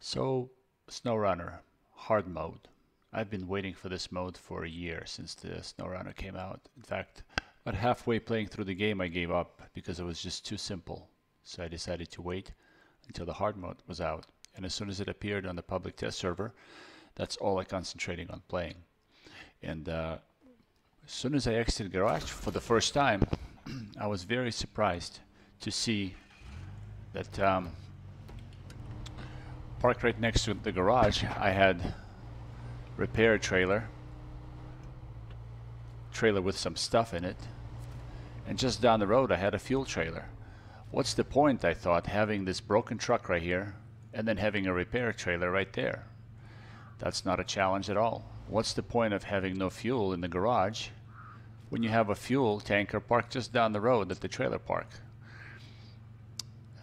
So, SnowRunner Hard Mode. I've been waiting for this mode for a year since the SnowRunner came out. In fact, about halfway playing through the game I gave up because it was just too simple. So I decided to wait until the hard mode was out. And as soon as it appeared on the public test server, that's all I concentrating on playing. And as soon as I exited garage for the first time, I was very surprised to see that parked right next to the garage, I had repair trailer with some stuff in it, and just down the road I had a fuel trailer. What's the point, I thought, having this broken truck right here and then having a repair trailer right there? That's not a challenge at all. What's the point of having no fuel in the garage when you have a fuel tanker parked just down the road at the trailer park?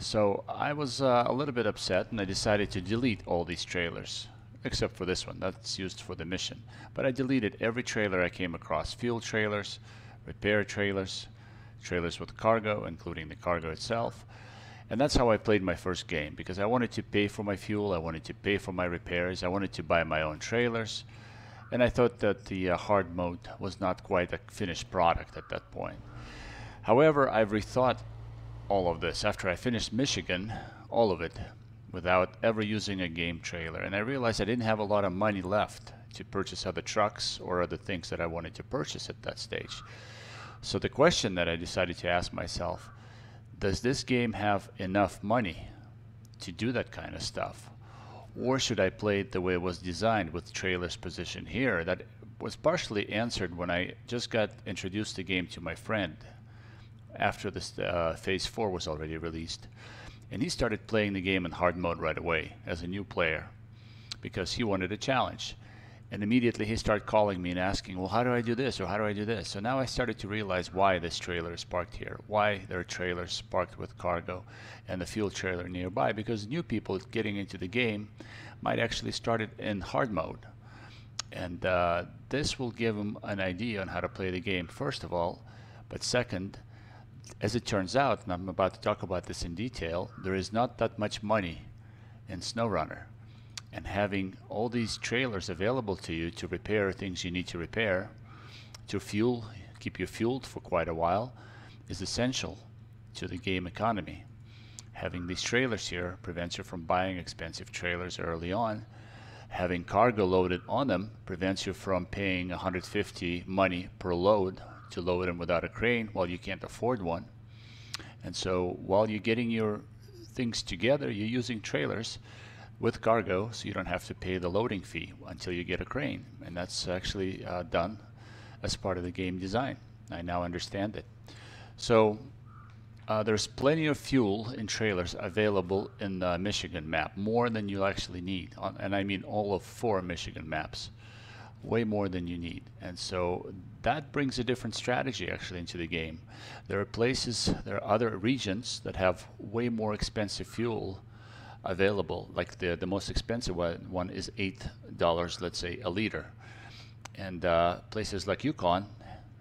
So I was a little bit upset, and I decided to delete all these trailers, except for this one. That's used for the mission. But I deleted every trailer I came across: fuel trailers, repair trailers, trailers with cargo, including the cargo itself. And that's how I played my first game, because I wanted to pay for my fuel, I wanted to pay for my repairs, I wanted to buy my own trailers, and I thought that the hard mode was not quite a finished product at that point. However, I've rethought all of this after I finished Michigan, all of it, without ever using a game trailer. And I realized I didn't have a lot of money left to purchase other trucks or other things that I wanted to purchase at that stage. So the question that I decided to ask myself, does this game have enough money to do that kind of stuff? Or should I play it the way it was designed, with trailers positioned here? That was partially answered when I just got introduced the game to my friend after this Phase 4 was already released. And he started playing the game in hard mode right away as a new player because he wanted a challenge. And immediately he started calling me and asking, well, how do I do this, or how do I do this? So now I started to realize why this trailer is parked here, why there are trailers parked with cargo and the fuel trailer nearby, because new people getting into the game might actually start it in hard mode. And this will give them an idea on how to play the game, first of all. But second, as it turns out, and I'm about to talk about this in detail, there is not that much money in SnowRunner. And having all these trailers available to you to repair things you need to repair, to fuel, keep you fueled for quite a while, is essential to the game economy. Having these trailers here prevents you from buying expensive trailers early on. Having cargo loaded on them prevents you from paying $150 money per load to load them without a crane while you can't afford one. And so while you're getting your things together, you're using trailers with cargo, so you don't have to pay the loading fee until you get a crane. And that's actually done as part of the game design. I now understand it. So there's plenty of fuel in trailers available in the Michigan map, more than you actually need. And I mean all of 4 Michigan maps, way more than you need. And so that brings a different strategy actually into the game. There are places, there are other regions that have way more expensive fuel available. Like the most expensive one is $8, let's say, a liter. And places like Uconn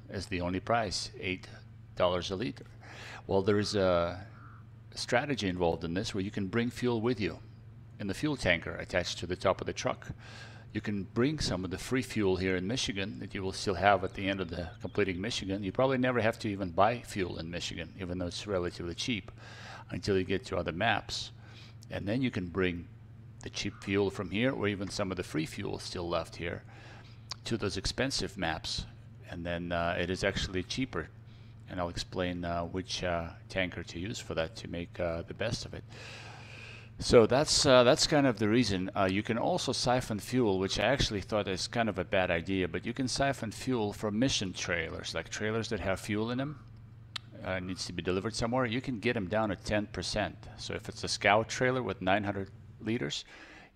is the only price, $8 a liter. Well, there is a strategy involved in this where you can bring fuel with you in the fuel tanker attached to the top of the truck. You can bring some of the free fuel here in Michigan that you will still have at the end of the completing Michigan. You probably never have to even buy fuel in Michigan, even though it's relatively cheap, until you get to other maps. And then you can bring the cheap fuel from here, or even some of the free fuel still left here, to those expensive maps. And then it is actually cheaper. And I'll explain which tanker to use for that to make the best of it. So that's kind of the reason. You can also siphon fuel, which I actually thought is kind of a bad idea, but you can siphon fuel from mission trailers, like trailers that have fuel in them. Needs to be delivered somewhere. You can get them down to 10%. So if it's a scout trailer with 900 liters,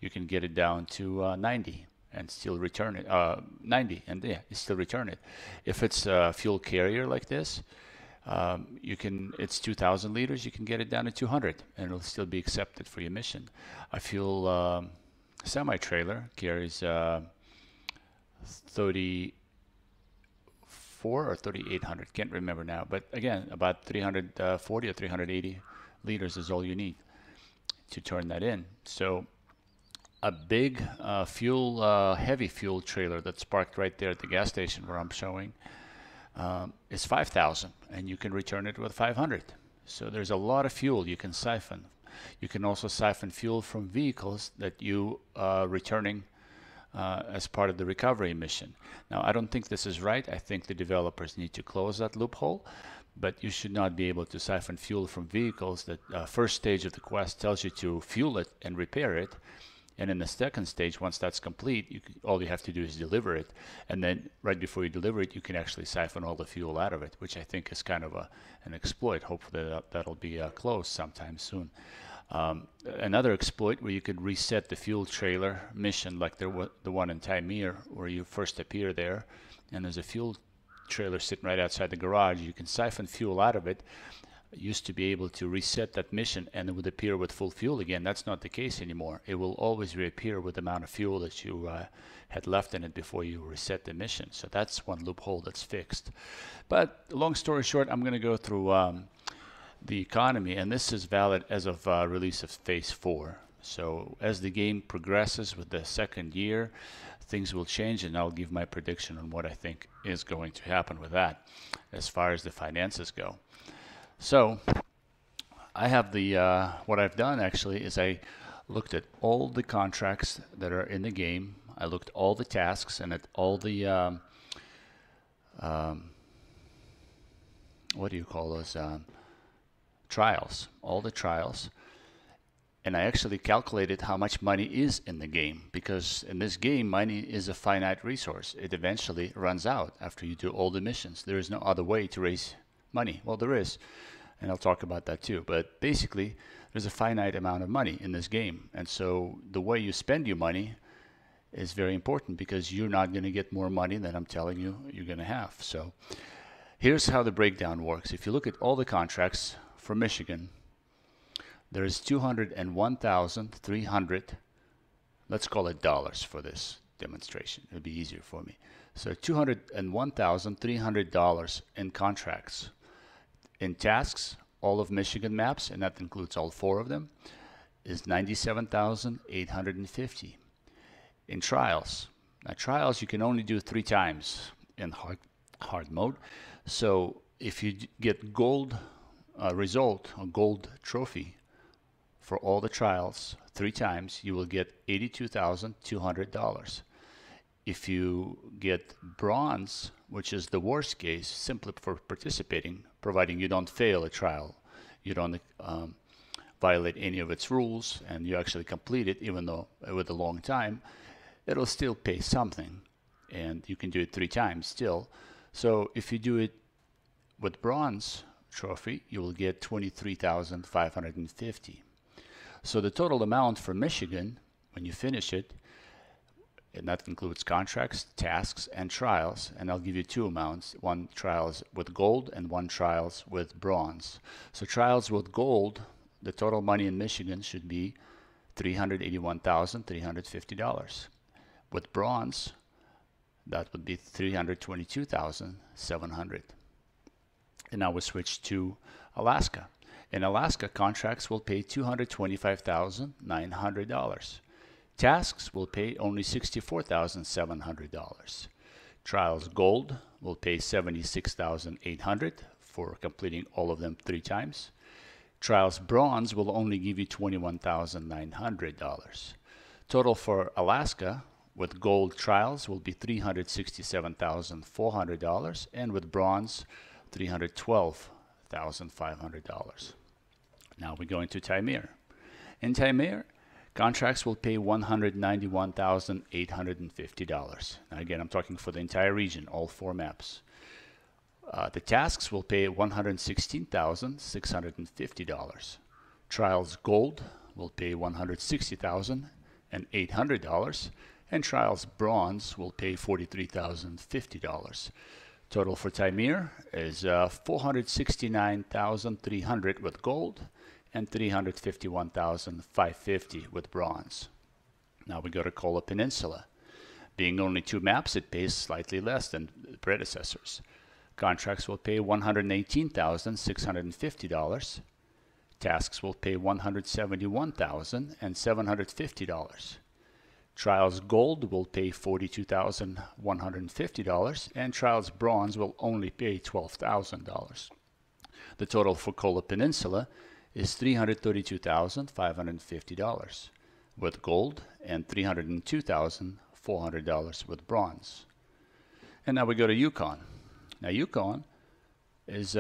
you can get it down to 90 and still return it. 90 and yeah, you still return it. If it's a fuel carrier like this, it's 2,000 liters. You can get it down to 200, and it'll still be accepted for your mission. A fuel semi-trailer carries 30. 4 or 3,800, can't remember now, but again, about 340 or 380 liters is all you need to turn that in. So a big heavy fuel trailer that's parked right there at the gas station where I'm showing is 5,000, and you can return it with 500. So there's a lot of fuel you can siphon. You can also siphon fuel from vehicles that you are returning as part of the recovery mission. Now, I don't think this is right. I think the developers need to close that loophole, but you should not be able to siphon fuel from vehicles that first stage of the quest tells you to fuel it and repair it. And in the second stage, once that's complete, all you have to do is deliver it. And then right before you deliver it, you can actually siphon all the fuel out of it, which I think is kind of an exploit. Hopefully that'll be closed sometime soon. Another exploit where you could reset the fuel trailer mission, like the one in Taimyr, where you first appear there, and there's a fuel trailer sitting right outside the garage. You can siphon fuel out of it. Used to be able to reset that mission and it would appear with full fuel again. That's not the case anymore. It will always reappear with the amount of fuel that you had left in it before you reset the mission. So that's one loophole that's fixed. But long story short, I'm going to go through the economy, and this is valid as of release of Phase 4. So as the game progresses with the second year, things will change, and I'll give my prediction on what I think is going to happen with that as far as the finances go. So I have what I've done actually is I looked at all the contracts that are in the game. I looked at all the tasks and at all the what do you call those, trials, all the trials. And I actually calculated how much money is in the game, because in this game money is a finite resource. It eventually runs out after you do all the missions. There is no other way to raise money. Well, there is, and I'll talk about that too, but basically there's a finite amount of money in this game, and so the way you spend your money is very important, because you're not going to get more money than I'm telling you you're going to have. So here's how the breakdown works. If you look at all the contracts for Michigan, there is 201,300, let's call it dollars for this demonstration, it'll be easier for me. So $201,300 in contracts. In tasks, all of Michigan maps, and that includes all 4 of them, is 97,850. In trials, now trials you can only do 3 times in hard mode. So if you get gold result, a gold trophy for all the trials 3 times, you will get $82,200. If you get bronze, which is the worst case, simply for participating, providing you don't fail a trial, you don't violate any of its rules, and you actually complete it, even though with a long time, it'll still pay something, and you can do it 3 times still. So if you do it with bronze trophy, you will get $23,550. So the total amount for Michigan, when you finish it, and that includes contracts, tasks, and trials, and I'll give you 2 amounts, 1 trials with gold and 1 trials with bronze. So trials with gold, the total money in Michigan should be $381,350. With bronze, that would be $322,700. And now we switch to Alaska. In Alaska, contracts will pay $225,900. Tasks will pay only $64,700. Trials Gold will pay $76,800 for completing all of them 3 times. Trials Bronze will only give you $21,900. Total for Alaska with Gold Trials will be $367,400, and with Bronze, $312,500. Now we go into Taimyr. In Taimyr, contracts will pay $191,850. Now again, I'm talking for the entire region, all 4 maps. The tasks will pay $116,650. Trials Gold will pay $160,800, and Trials Bronze will pay $43,050. Total for Taimyr is $469,300 with gold and $351,550 with bronze. Now we go to Kola Peninsula. Being only 2 maps, it pays slightly less than the predecessors. Contracts will pay $118,650. Tasks will pay $171,750. Trials Gold will pay $42,150, and Trials Bronze will only pay $12,000. The total for Kola Peninsula is $332,550 with gold and $302,400 with bronze. And now we go to Uconn. Now Uconn is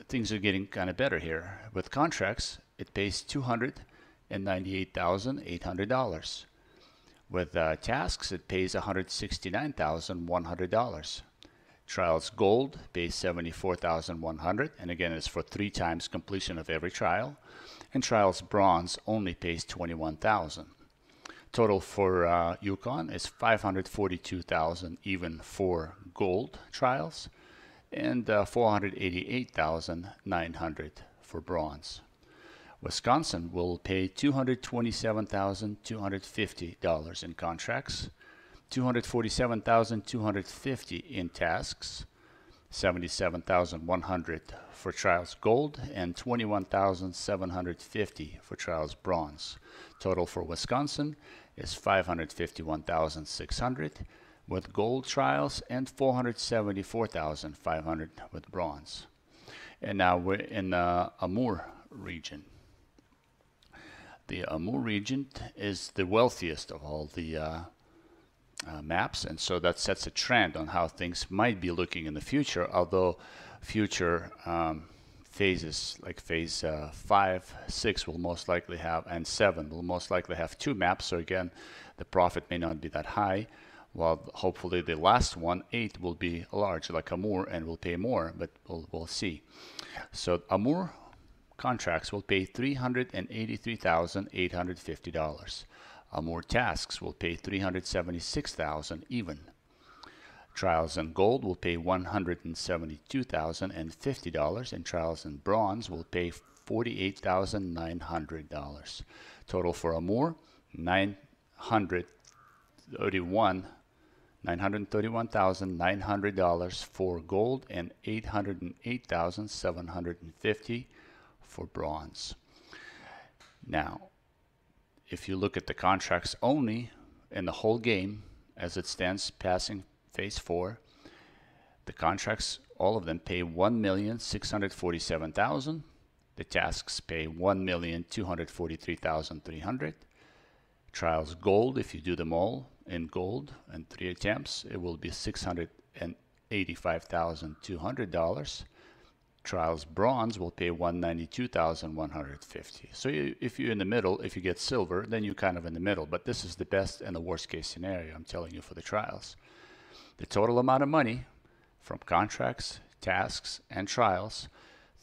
things are getting kind of better here. With contracts, it pays $298,800. With tasks, it pays $169,100. Trials Gold pays $74,100, and again, it's for 3 times completion of every trial. And Trials Bronze only pays $21,000. Total for Uconn is $542,000 even for gold trials, and $488,900 for bronze. Wisconsin will pay $227,250 in contracts, $247,250 in tasks, $77,100 for Trials Gold, and $21,750 for Trials Bronze. Total for Wisconsin is $551,600 with gold trials and $474,500 with bronze. And now we're in the Amur region. The Amur region is the wealthiest of all the maps, and so that sets a trend on how things might be looking in the future, although future phases like phase 5, 6 will most likely have, and 7 will most likely have 2 maps, so again the profit may not be that high, while hopefully the last one, 8, will be large like Amur and will pay more, but we'll see. So Amur contracts will pay $383,850. Amur tasks will pay $376,000 even. Trials in Gold will pay $172,050, and Trials in Bronze will pay $48,900. Total for Amur, $931,900 for gold and $808,750 for bronze. Now, if you look at the contracts only in the whole game as it stands passing phase 4, the contracts, all of them pay $1,647,000. The tasks pay $1,243,300. Trials Gold, if you do them all in gold and 3 attempts, it will be $685,200. Trials Bronze will pay $192,150. So if you're in the middle, if you get silver, then you're kind of in the middle. But this is the best and the worst case scenario, I'm telling you, for the trials. The total amount of money from contracts, tasks, and trials,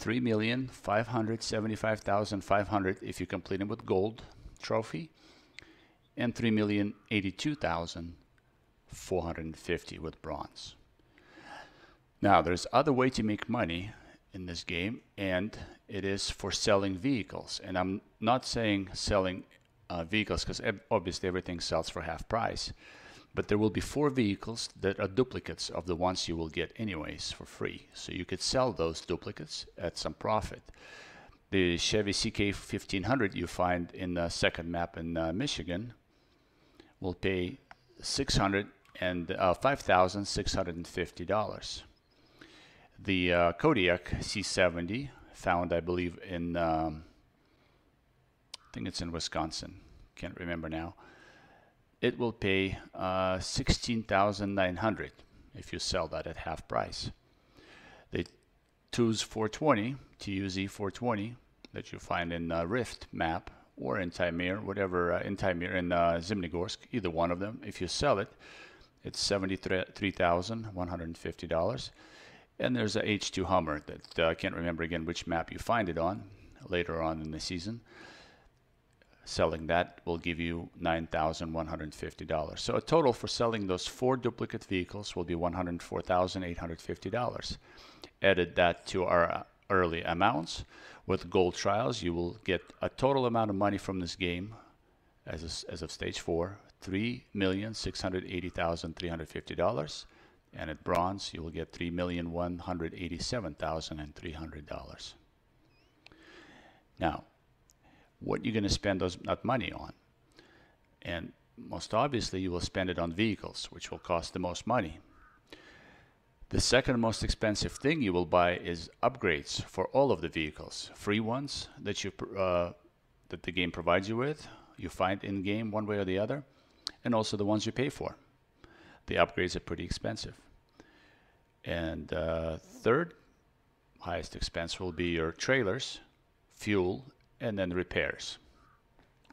$3,575,500 if you complete them with gold trophy, and $3,082,450 with bronze. Now, there's other way to make money in this game, and it is for selling vehicles. And I'm not saying selling vehicles, because obviously everything sells for half price. But there will be 4 vehicles that are duplicates of the ones you will get anyways for free. So you could sell those duplicates at some profit. The Chevy CK1500 you find in the second map in Michigan will pay $5,650. The Kodiak C70, found I believe in, I think it's in Wisconsin, can't remember now. It will pay $16,900 if you sell that at half price. The TUZ 420, TUZ 420 that you find in Rift map or in Taimyr, whatever, in Taimyr, in Zimnegorsk, either one of them, if you sell it, it's $73,150. And there's a H2 Hummer that I can't remember again which map you find it on later on in the season. Selling that will give you $9,150. So a total for selling those 4 duplicate vehicles will be $104,850. Added that to our early amounts. With gold trials, you will get a total amount of money from this game as of stage 4, $3,680,350. And at bronze, you will get $3,187,300. Now, what you're going to spend that money on? And most obviously you will spend it on vehicles, which will cost the most money. The second most expensive thing you will buy is upgrades for all of the vehicles. Free ones that that the game provides you with, you find in game one way or the other, and also the ones you pay for. The upgrades are pretty expensive. And third highest expense will be your trailers, fuel, and then repairs.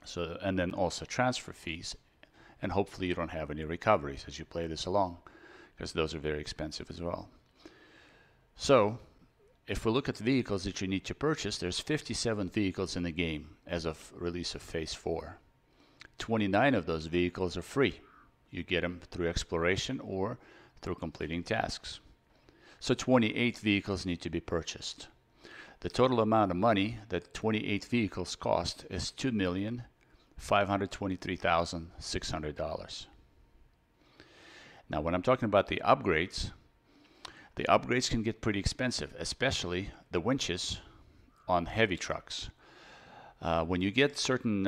So, and then also transfer fees, and hopefully you don't have any recoveries as you play this along, because those are very expensive as well. So if we look at the vehicles that you need to purchase, there's 57 vehicles in the game as of release of Phase 4. 29 of those vehicles are free. You get them through exploration or through completing tasks. So 28 vehicles need to be purchased. The total amount of money that 28 vehicles cost is $2,523,600. Now, when I'm talking about the upgrades can get pretty expensive, especially the winches on heavy trucks. When you get certain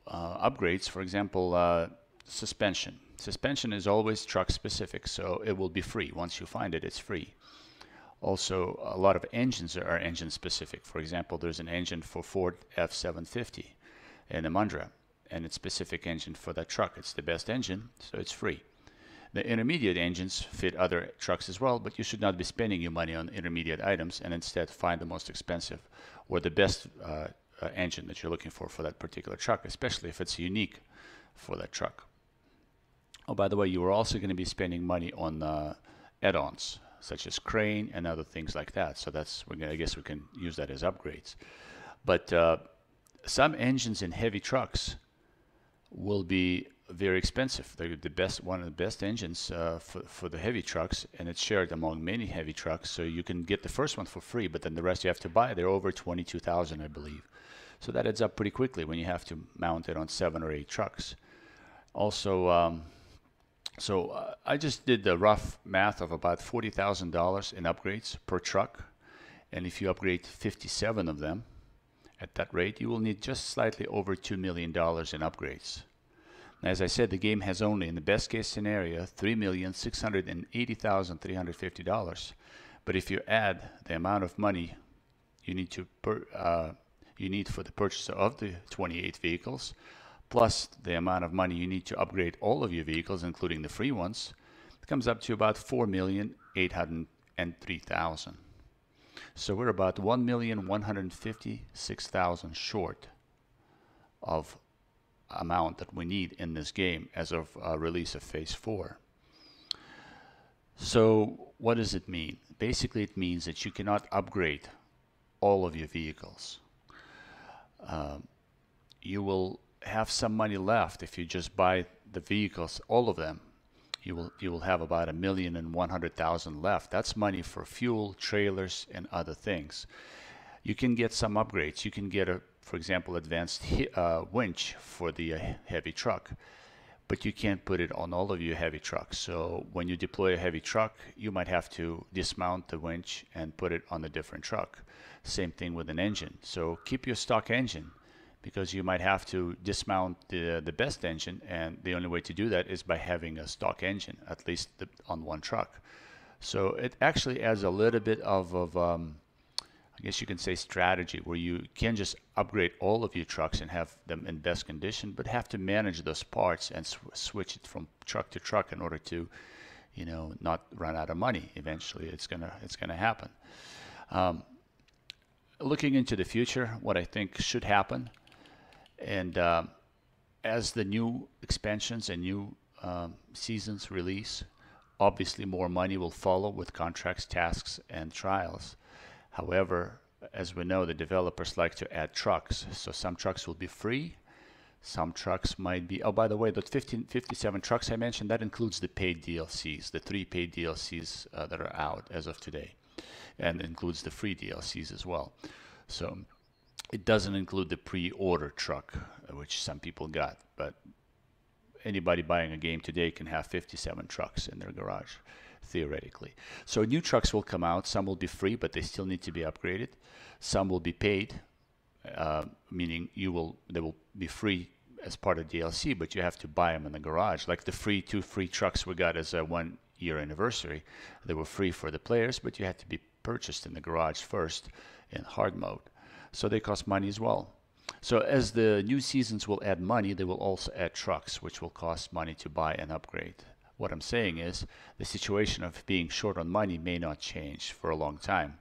upgrades, for example, suspension. Suspension is always truck specific, so it will be free. Once you find it, it's free. Also, a lot of engines are engine specific. For example, there's an engine for Ford F-750 in the Mundra, and it's a specific engine for that truck. It's the best engine, so it's free. The intermediate engines fit other trucks as well, but you should not be spending your money on intermediate items and instead find the most expensive or the best engine that you're looking for that particular truck, especially if it's unique for that truck. Oh, by the way, you are also going to be spending money on add-ons such as crane and other things like that. So that's, I guess we can use that as upgrades. But some engines in heavy trucks will be very expensive. They're one of the best engines for the heavy trucks, and it's shared among many heavy trucks. So you can get the first one for free, but then the rest you have to buy. They're over $22,000, I believe. So that adds up pretty quickly when you have to mount it on 7 or 8 trucks. Also, I just did the rough math of about $40,000 in upgrades per truck, and if you upgrade 57 of them at that rate, you will need just slightly over $2 million in upgrades. As I said, the game has only, in the best case scenario, $3,680,350. But if you add the amount of money you need for the purchase of the 28 vehicles, plus the amount of money you need to upgrade all of your vehicles, including the free ones, it comes up to about $4,803,000. So we're about $1,156,000 short of amount that we need in this game as of release of Phase 4. So what does it mean? Basically, it means that you cannot upgrade all of your vehicles. You will have some money left if you just buy the vehicles, all of them. You will have about $1,100,000 left. That's money for fuel, trailers, and other things. You can get some upgrades. You can get for example, advanced winch for the heavy truck, but you can't put it on all of your heavy trucks. So when you deploy a heavy truck, you might have to dismount the winch and put it on a different truck. Same thing with an engine. So keep your stock engine, because you might have to dismount the best engine, and the only way to do that is by having a stock engine, at least on one truck. So it actually adds a little bit of I guess you can say strategy, where you can just upgrade all of your trucks and have them in best condition, but have to manage those parts and switch it from truck to truck in order to, not run out of money. Eventually, it's gonna happen. Looking into the future, what I think should happen, and as the new expansions and new seasons release, obviously more money will follow with contracts, tasks, and trials. However, as we know, the developers like to add trucks. So some trucks will be free. Some trucks might be... Oh, by the way, the 57 trucks I mentioned, that includes the paid DLCs, the 3 paid DLCs that are out as of today, and includes the free DLCs as well. So it doesn't include the pre-order truck, which some people got. But anybody buying a game today can have 57 trucks in their garage, theoretically. So new trucks will come out. Some will be free, but they still need to be upgraded. Some will be paid, meaning they will be free as part of DLC, but you have to buy them in the garage. Like the two free trucks we got as a 1-year anniversary. They were free for the players, but you had to be purchased in the garage first in hard mode. So they cost money as well. So as the new seasons will add money, they will also add trucks, which will cost money to buy and upgrade. What I'm saying is the situation of being short on money may not change for a long time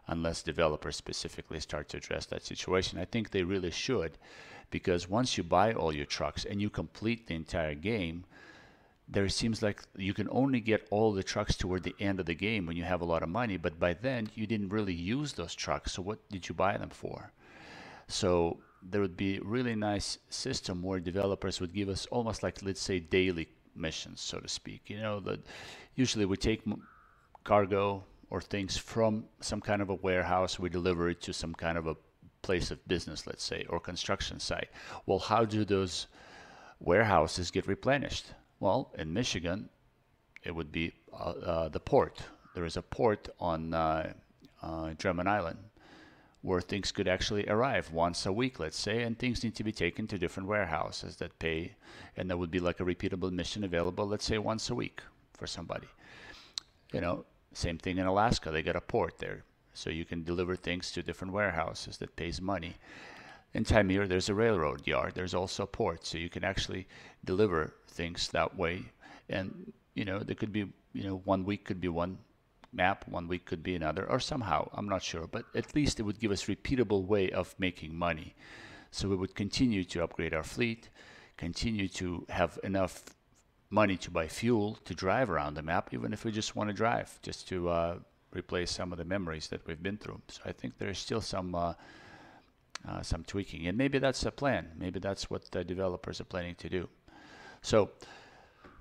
unless developers specifically start to address that situation. I think they really should, because once you buy all your trucks and you complete the entire game, there seems like you can only get all the trucks toward the end of the game when you have a lot of money, but by then you didn't really use those trucks, so what did you buy them for? So there would be a really nice system where developers would give us almost like, let's say, daily missions, so to speak. You know, that usually we take cargo or things from some kind of a warehouse, we deliver it to some kind of a place of business, let's say, or construction site. Well, how do those warehouses get replenished? Well, in Michigan, it would be the port. There is a port on Drummond Island where things could actually arrive once a week, let's say, and things need to be taken to different warehouses that pay, and there would be like a repeatable mission available, let's say, once a week for somebody. You know, same thing in Alaska. They got a port there, so you can deliver things to different warehouses that pays money. In Taimyr, there's a railroad yard. There's also a port, so you can actually deliver things that way. And, you know, there could be, you know, 1 week could be one map, 1 week could be another, or somehow, I'm not sure, but at least it would give us repeatable way of making money. So we would continue to upgrade our fleet, continue to have enough money to buy fuel to drive around the map, even if we just want to drive, just to replace some of the memories that we've been through. So I think there's still some tweaking, and maybe that's a plan. Maybe that's what the developers are planning to do. So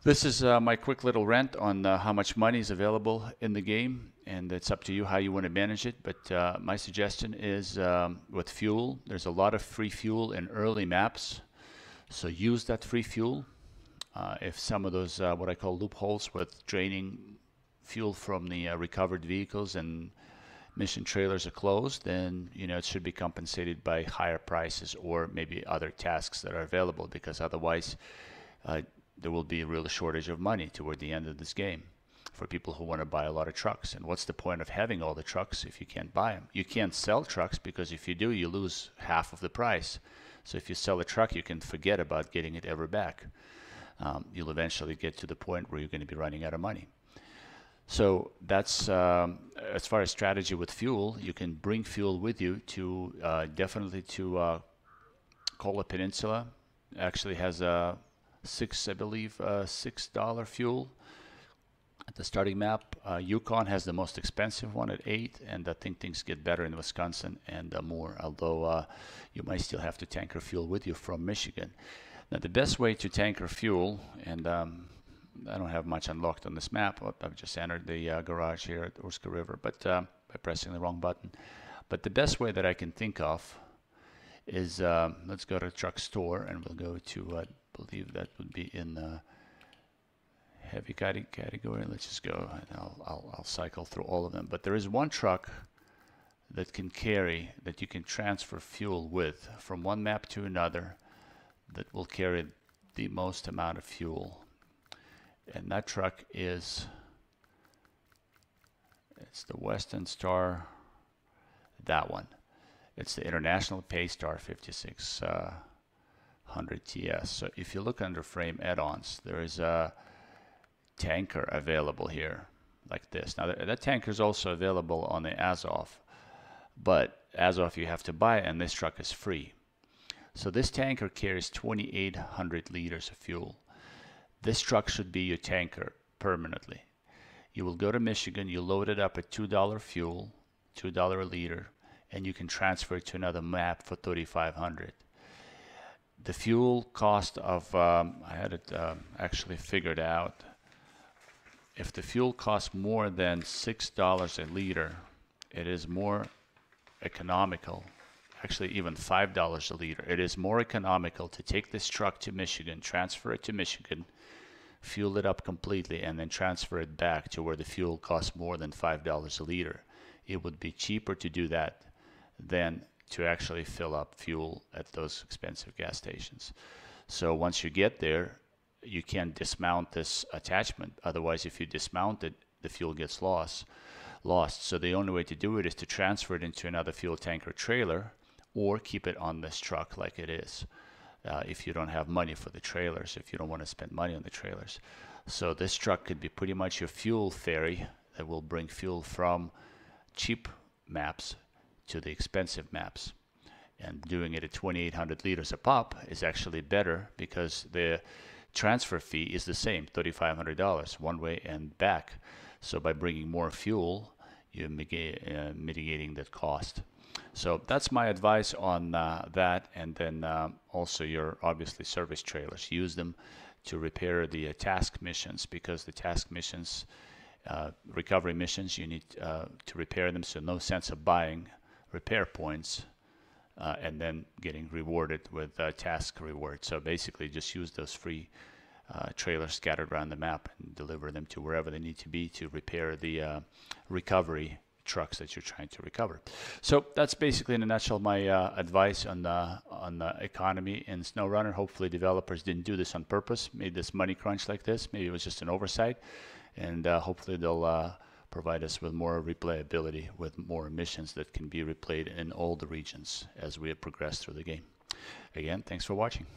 this is my quick little rant on how much money is available in the game, and it's up to you how you want to manage it. But my suggestion is with fuel, there's a lot of free fuel in early maps, so use that free fuel. If some of those what I call loopholes with draining fuel from the recovered vehicles and mission trailers are closed, then you know it should be compensated by higher prices or maybe other tasks that are available, because otherwise there will be a real shortage of money toward the end of this game for people who want to buy a lot of trucks. And what's the point of having all the trucks if you can't buy them? You can't sell trucks, because if you do, you lose half of the price. So if you sell a truck, you can forget about getting it ever back. You'll eventually get to the point where you're going to be running out of money. So that's as far as strategy with fuel. You can bring fuel with you to definitely to Kola Peninsula. Actually has a $6 fuel at the starting map. Uconn has the most expensive one at $8, and I think things get better in Wisconsin and more, although you might still have to tanker fuel with you from Michigan. Now the best way to tanker fuel, and I don't have much unlocked on this map. I've just entered the garage here at Urska River, but by pressing the wrong button. But the best way that I can think of is, let's go to truck store, and we'll go to, I believe that would be in the heavy category. Let's just go, and I'll cycle through all of them. But there is one truck that can carry, that you can transfer fuel with from one map to another, that will carry the most amount of fuel. And that truck is, it's the Western Star, that one. It's the International Paystar 5600 TS. So if you look under frame add-ons, there is a tanker available here, like this. Now that tanker is also available on the Azov, but Azov you have to buy, and this truck is free. So this tanker carries 2,800 liters of fuel. This truck should be your tanker permanently. You will go to Michigan, you load it up at $2 fuel, $2 a liter, and you can transfer it to another map for $3,500. The fuel cost of, I had it actually figured out. If the fuel costs more than $6 a liter, it is more economical. Actually, even $5 a liter. It is more economical to take this truck to Michigan, transfer it to Michigan, fuel it up completely, and then transfer it back to where the fuel costs more than $5 a liter. It would be cheaper to do that than to actually fill up fuel at those expensive gas stations. So once you get there, you can't dismount this attachment. Otherwise, if you dismount it, the fuel gets lost. So the only way to do it is to transfer it into another fuel tanker trailer or keep it on this truck like it is. If you don't have money for the trailers, if you don't want to spend money on the trailers. So this truck could be pretty much your fuel ferry that will bring fuel from cheap maps to the expensive maps. And doing it at 2,800 liters a pop is actually better because the transfer fee is the same, $3,500 one way and back. So by bringing more fuel, you're mitigating that cost. So that's my advice on that. And then also your obviously service trailers. Use them to repair the task missions, because the task missions, recovery missions, you need to repair them. So no sense of buying repair points and then getting rewarded with task reward. So basically just use those free trailers scattered around the map and deliver them to wherever they need to be to repair the recovery trucks that you're trying to recover. So that's basically in a nutshell my advice on the economy in SnowRunner. Hopefully developers didn't do this on purpose, made this money crunch like this. Maybe it was just an oversight, and hopefully they'll provide us with more replayability, with more missions that can be replayed in all the regions as we progress through the game. Again, thanks for watching.